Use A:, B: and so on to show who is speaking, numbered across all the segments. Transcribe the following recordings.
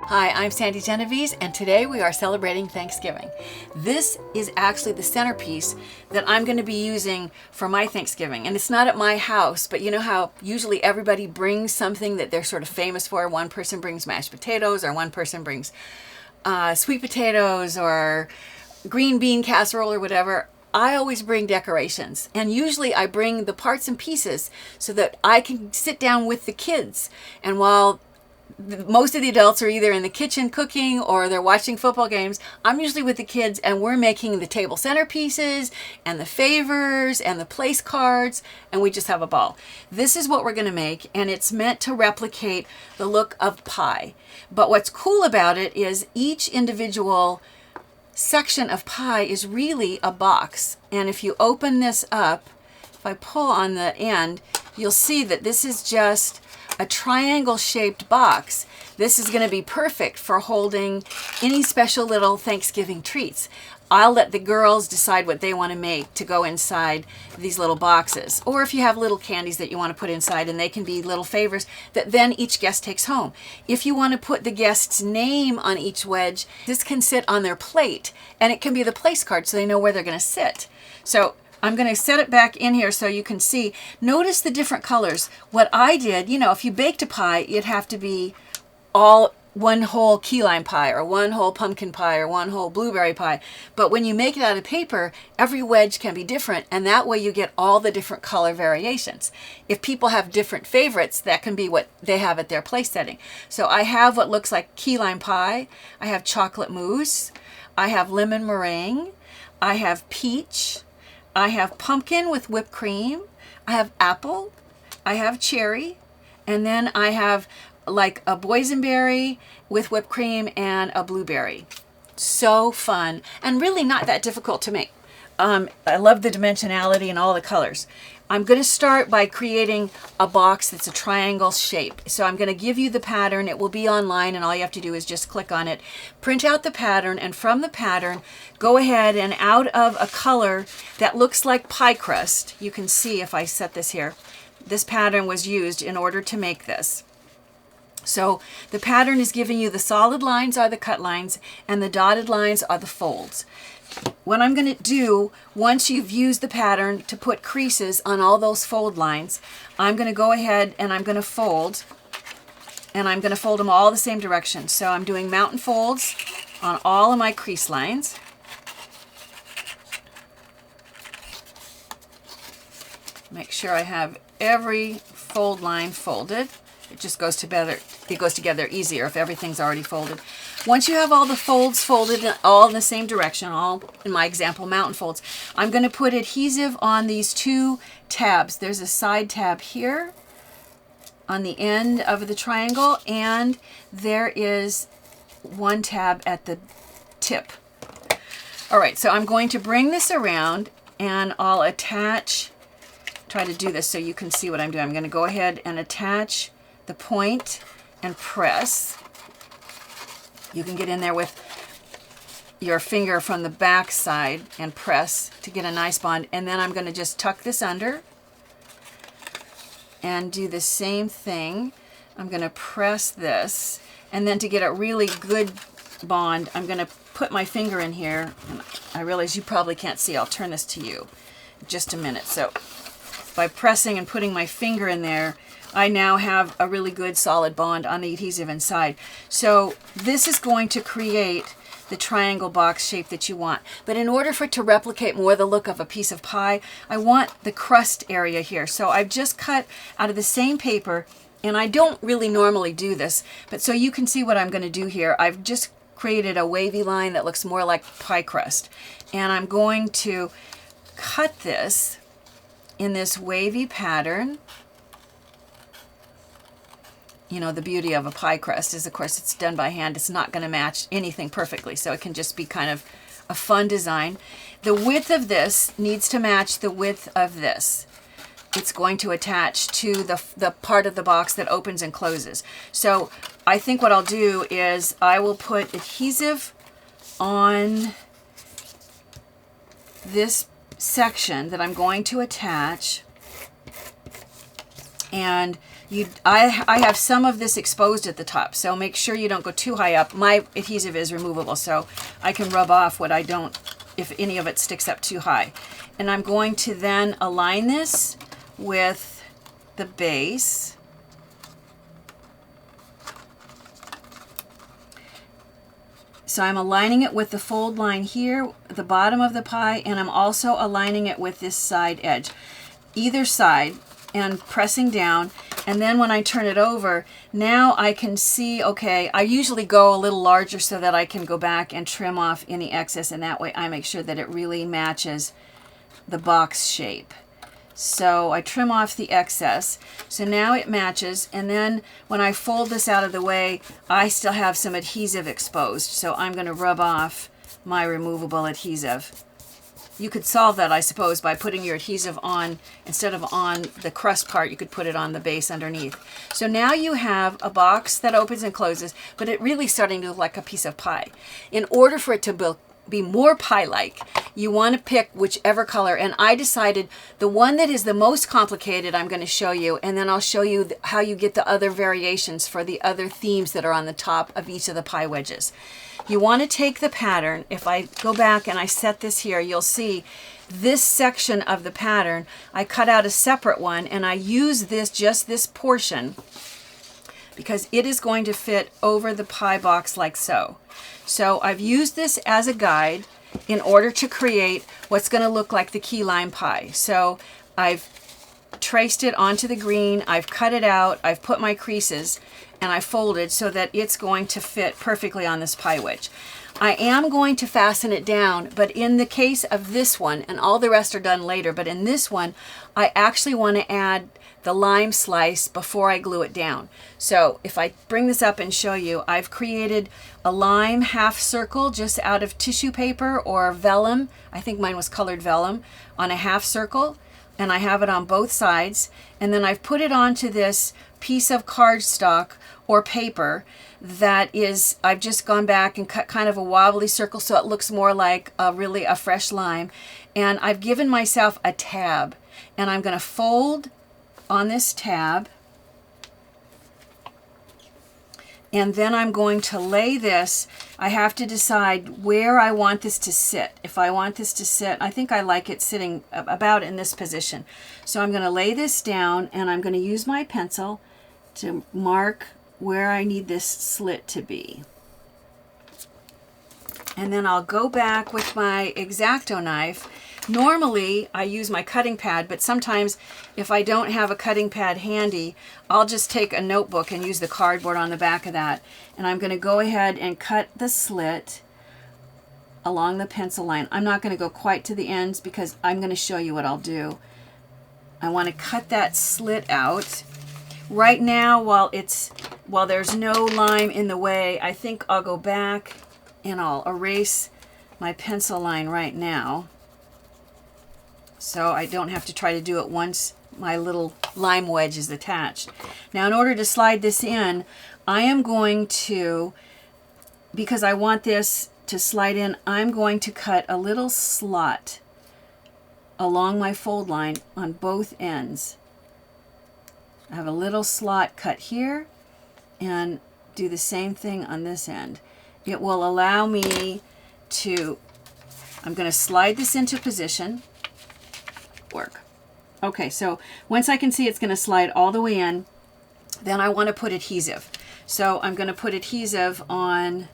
A: Hi, I'm Sandi Genovese, and today we are celebrating Thanksgiving. This is actually the centerpiece that I'm going to be using for my Thanksgiving. And it's not at my house, but you know how usually everybody brings something that they're sort of famous for. One person brings mashed potatoes, or one person brings sweet potatoes, or green bean casserole, or whatever. I always bring decorations, and usually I bring the parts and pieces so that I can sit down with the kids. And while most of the adults are either in the kitchen cooking or they're watching football games, I'm usually with the kids, and we're making the table centerpieces and the favors and the place cards, and we just have a ball. This is what we're going to make, and it's meant to replicate the look of pie. But what's cool about it is each individual section of pie is really a box. And if you open this up, if I pull on the end, you'll see that this is just a triangle shaped box. This is going to be perfect for holding any special little Thanksgiving treats. I'll let the girls decide what they want to make to go inside these little boxes. Or if you have little candies that you want to put inside, and they can be little favors that then each guest takes home. If you want to put the guest's name on each wedge, this can sit on their plate, and it can be the place card so they know where they're going to sit. So I'm going to set it back in here so you can see. Notice the different colors. What I did, if you baked a pie, it'd have to be all one whole key lime pie, or one whole pumpkin pie, or one whole blueberry pie. But when you make it out of paper, every wedge can be different, and that way you get all the different color variations. If people have different favorites, that can be what they have at their place setting. So I have what looks like key lime pie. I have chocolate mousse. I have lemon meringue. I have peach. I have pumpkin with whipped cream. I have apple. I have cherry. And then I have like a boysenberry with whipped cream and a blueberry. So fun, and really not that difficult to make. I love the dimensionality and all the colors. I'm going to start by creating a box that's a triangle shape. So I'm going to give you the pattern. It will be online, and all you have to do is just click on it, print out the pattern, and from the pattern, go ahead and out of a color that looks like pie crust, you can see if I set this here, this pattern was used in order to make this. So the pattern is giving you the solid lines are the cut lines, and the dotted lines are the folds. What I'm going to do, once you've used the pattern to put creases on all those fold lines, I'm going to go ahead and I'm going to fold, and I'm going to fold them all the same direction. So I'm doing mountain folds on all of my crease lines. Make sure I have every fold line folded. It just goes together easier if everything's already folded. Once you have all the folds folded all in the same direction, all in my example mountain folds, I'm going to put adhesive on these two tabs. There's a side tab here on the end of the triangle, and there is one tab at the tip. All right, so I'm going to bring this around, and I'll attach, try to do this so you can see what I'm doing. I'm going to go ahead and attach the point and press. You can get in there with your finger from the back side and press to get a nice bond. And then I'm going to just tuck this under and do the same thing. I'm going to press this, and then to get a really good bond, I'm going to put my finger in here. And I realize you probably can't see. I'll turn this to you in just a minute. So by pressing and putting my finger in there, I now have a really good solid bond on the adhesive inside. So this is going to create the triangle box shape that you want. But in order for it to replicate more the look of a piece of pie, I want the crust area here. So I've just cut out of the same paper, and I don't really normally do this, but so you can see what I'm going to do here, I've just created a wavy line that looks more like pie crust. And I'm going to cut this in this wavy pattern. The beauty of a pie crust is, of course, it's done by hand. It's not going to match anything perfectly, so it can just be kind of a fun design. The width of this needs to match the width of this. It's going to attach to the part of the box that opens and closes. So I think what I'll do is I will put adhesive on this section that I'm going to attach, And I have some of this exposed at the top, so make sure you don't go too high up. My adhesive is removable, so I can rub off what I don't, if any of it sticks up too high. And I'm going to then align this with the base. So I'm aligning it with the fold line here, the bottom of the pie, and I'm also aligning it with this side edge, either side, and pressing down. And then when I turn it over, now I can see, okay, I usually go a little larger so that I can go back and trim off any excess, and that way I make sure that it really matches the box shape. So I trim off the excess. So now it matches, and then when I fold this out of the way, I still have some adhesive exposed. So I'm going to rub off my removable adhesive. You could solve that, I suppose, by putting your adhesive on, instead of on the crust part, you could put it on the base underneath. So now you have a box that opens and closes, but it really starting to look like a piece of pie. In order for it to be more pie-like, you want to pick whichever color, and I decided the one that is the most complicated I'm going to show you, and then I'll show you how you get the other variations for the other themes that are on the top of each of the pie wedges. You want to take the pattern. If I go back and I set this here, you'll see this section of the pattern, I cut out a separate one, and I use this, just this portion, because it is going to fit over the pie box like so. So I've used this as a guide in order to create what's going to look like the key lime pie. So I've traced it onto the green, I've cut it out, I've put my creases, and I folded so that it's going to fit perfectly on this pie wedge. I am going to fasten it down, but in the case of this one, and all the rest are done later, but in this one, I actually want to add the lime slice before I glue it down. So if I bring this up and show you, I've created a lime half circle just out of tissue paper or vellum. I think mine was colored vellum on a half circle, and I have it on both sides. And then I've put it onto this piece of cardstock or paper that is, I've just gone back and cut kind of a wobbly circle so it looks more like really a fresh lime. And I've given myself a tab, and I'm going to fold on this tab, and then I'm going to lay this. I have to decide where I want this to sit. If I want this to sit, I think I like it sitting about in this position. So I'm going to lay this down, and I'm going to use my pencil to mark where I need this slit to be. And then I'll go back with my X-Acto knife. Normally I use my cutting pad, but sometimes if I don't have a cutting pad handy, I'll just take a notebook and use the cardboard on the back of that. And I'm going to go ahead and cut the slit along the pencil line. I'm not going to go quite to the ends because I'm going to show you what I'll do. I want to cut that slit out. Right now, while there's no lime in the way, I think I'll go back and I'll erase my pencil line right now, so I don't have to try to do it once my little lime wedge is attached. Now, in order to slide this in, I am going to, because I want this to slide in, I'm going to cut a little slot along my fold line on both ends. I have a little slot cut here, and do the same thing on this end. It will allow me to, I'm going to slide this into position. Work. Okay, so once I can see it's going to slide all the way in, then I want to put adhesive. So I'm going to put adhesive on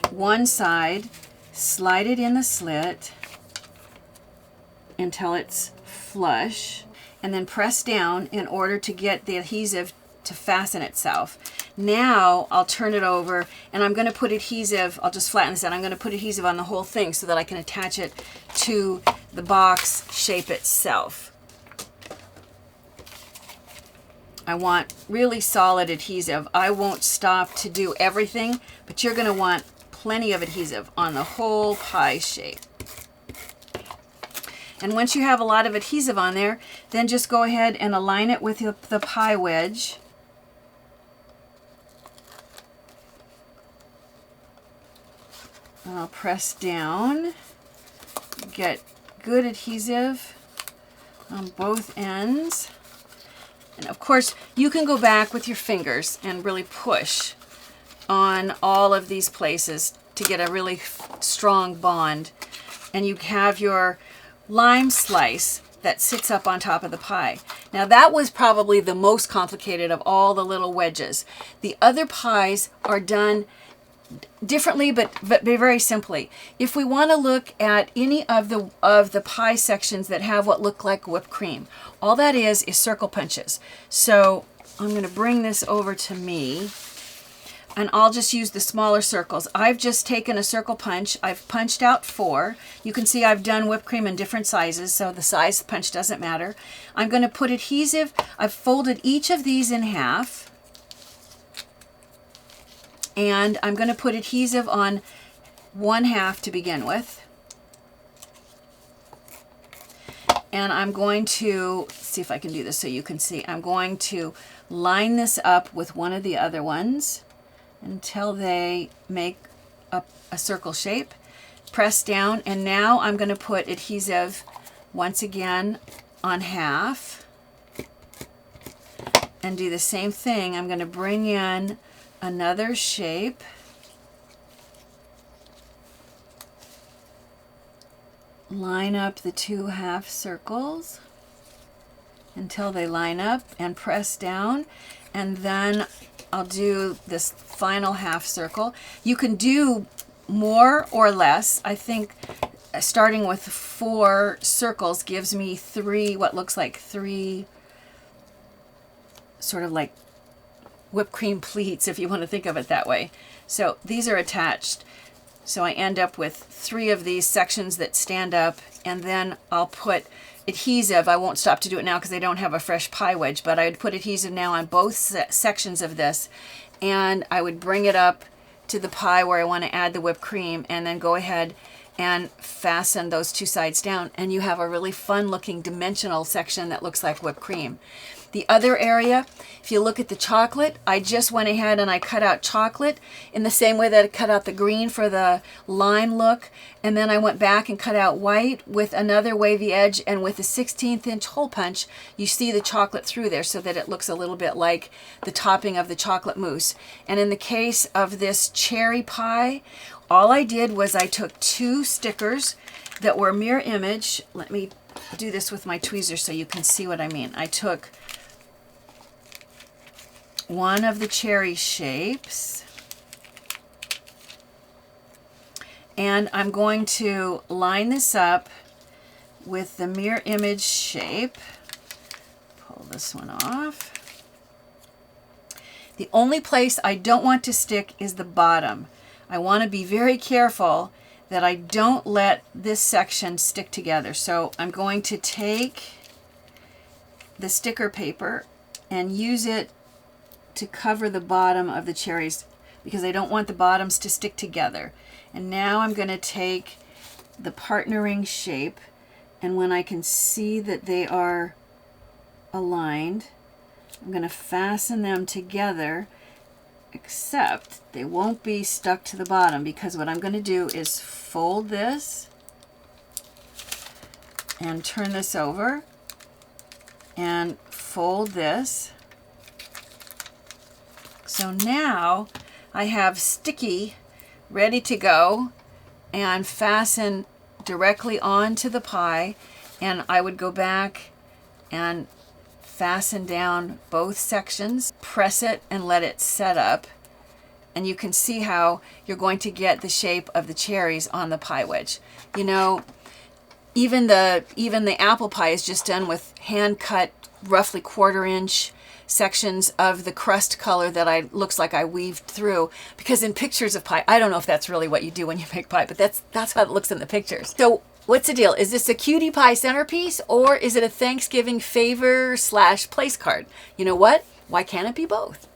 A: one side, slide it in the slit until it's flush, and then press down in order to get the adhesive to fasten itself. Now I'll turn it over, and I'm going to put adhesive, I'll just flatten this out, I'm going to put adhesive on the whole thing so that I can attach it to the box shape itself. I want really solid adhesive. I won't stop to do everything, but you're going to want plenty of adhesive on the whole pie shape. And once you have a lot of adhesive on there, then just go ahead and align it with the pie wedge. I'll press down, get good adhesive on both ends. And of course, you can go back with your fingers and really push on all of these places to get a really strong bond. And you have your lime slice that sits up on top of the pie. Now that was probably the most complicated of all the little wedges. The other pies are done differently, but very simply. If we want to look at any of the pie sections that have what look like whipped cream, all that is circle punches. So I'm going to bring this over to me, and I'll just use the smaller circles. I've just taken a circle punch. I've punched out 4. You can see I've done whipped cream in different sizes, so the size of the punch doesn't matter. I'm going to put adhesive. I've folded each of these in half, and I'm going to put adhesive on 1/2 to begin with. And I'm going to see if I can do this so you can see. I'm going to line this up with one of the other ones until they make a circle shape. Press down, and now I'm going to put adhesive once again on 1/2 and do the same thing. I'm going to bring in another shape, line up the 2 half circles until they line up, and press down, and then I'll do this final half circle. You can do more or less. I think starting with 4 circles gives me 3, what looks like 3 sort of like whipped cream pleats, if you want to think of it that way. So these are attached. So I end up with 3 of these sections that stand up, and then I'll put adhesive. I won't stop to do it now because I don't have a fresh pie wedge, but I would put adhesive now on both sections of this, and I would bring it up to the pie where I want to add the whipped cream, and then go ahead and fasten those 2 sides down, and you have a really fun looking dimensional section that looks like whipped cream. The other area, if you look at the chocolate, I just went ahead and I cut out chocolate in the same way that I cut out the green for the lime look, and then I went back and cut out white with another wavy edge, and with a 1/16 inch hole punch, you see the chocolate through there so that it looks a little bit like the topping of the chocolate mousse. And in the case of this cherry pie, all I did was I took 2 stickers that were mirror image. Let me do this with my tweezers so you can see what I mean. I took one of the cherry shapes, and I'm going to line this up with the mirror image shape. Pull this one off. The only place I don't want to stick is the bottom. I want to be very careful that I don't let this section stick together. So I'm going to take the sticker paper and use it to cover the bottom of the cherries, because I don't want the bottoms to stick together. And now I'm going to take the partnering shape, and when I can see that they are aligned, I'm going to fasten them together, except they won't be stuck to the bottom, because what I'm going to do is fold this and turn this over and fold this. So now I have sticky ready to go and fasten directly onto the pie, and I would go back and fasten down both sections, press it and let it set up, and you can see how you're going to get the shape of the cherries on the pie wedge. You know, even the apple pie is just done with hand cut, roughly 1/4 inch sections of the crust color that looks like I weaved through, because in pictures of pie, I don't know if that's really what you do when you make pie, but that's how it looks in the pictures. So what's the deal? Is this a Cutie Pie centerpiece, or is it a Thanksgiving favor / place card? You know what? Why can't it be both?